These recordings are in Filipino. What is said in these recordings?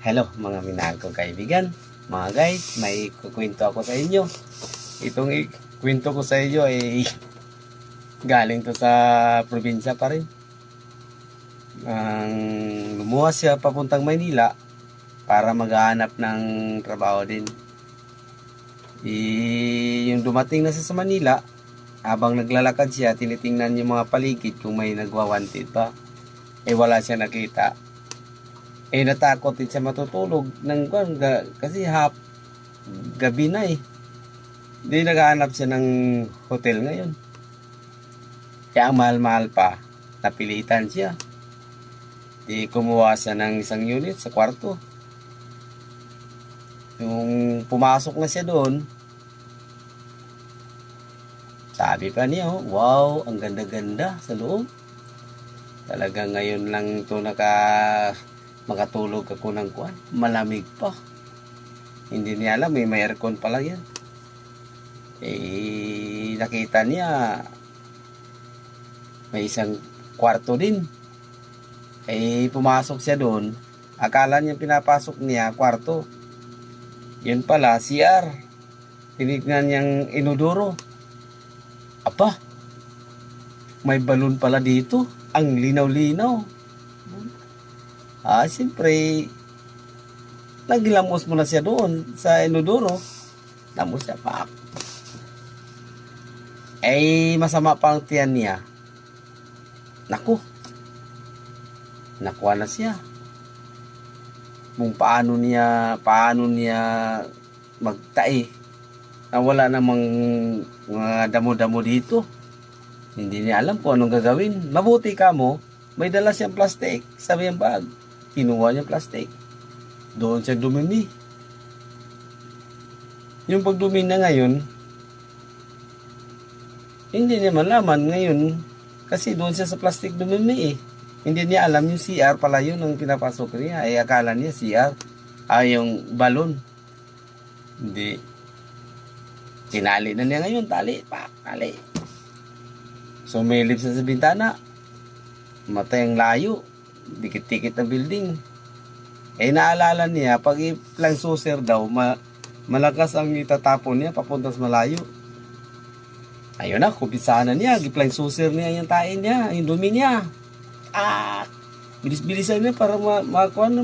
Hello mga minahal kong kaibigan. Mga guys, may kukwento ako sa inyo. Itong kwento ko sa inyo ay galing to sa probinsya pa rin. Lumuwas siya papuntang Maynila para maghahanap ng trabaho din. Yung dumating na siya sa Manila, habang naglalakad siya, tinitingnan yung mga paligid kung may nagwa-wanted pa. Wala siya nakita. Natakot din siya matutulog kasi gabi na eh. Hindi naghahanap siya ng hotel ngayon. Kaya ang mahal-mahal pa, napilitan siya. Di kumuha siya ng isang unit sa kwarto. Yung pumasok na siya doon, sabi pa niya, wow, ang ganda-ganda sa loob. Talaga ngayon lang ito makatulog ako ng kuwan. Malamig pa. Hindi niya alam, may aircon pala yan. Nakita niya, may isang kwarto din. Pumasok siya doon. Akala niya pinapasok niya, kwarto. Yun pala, CR. Tinignan niyang inodoro. Apa, may balon pala dito. Ang linaw-linaw. Siyempre, naglamos mo na siya doon sa inodoro. Lamos siya pa. Masama pa ang tiyan niya. Naku. Nakuha na siya. Kung paano niya magtae. Wala namang mga damo-damo dito. Hindi niya alam kung anong gagawin. Mabuti ka mo, may dala siyang plastic sa iyang bag. Kinuha niya plastic. Doon siya dumumi. Yung pagdumi na ngayon, hindi niya malaman ngayon kasi doon siya sa plastic dumumi eh. Hindi niya alam yung CR pala yun ang pinapasok niya. Akala niya CR. Yung balon. Hindi. Tinali na niya ngayon. Tali. Sumilip siya sa bintana. Matay ang layo. Dikit-dikit na building. Naalala niya, pag i-flying saucer daw, malakas ang itatapon niya papunta sa malayo. Ayun na, kumpisahan na niya. I-flying saucer niya yung tain niya, yung dumi niya. Bilis-bilisan niya para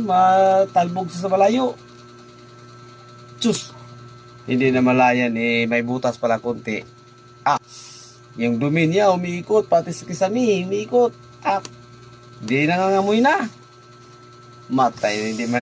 matalbog siya sa malayo. Tsus! Hindi na malayan, may butas pala konti. Yung dumi niya, umiikot, pati sa kisami, umiikot. Di nangangamoy na. Matay, hindi man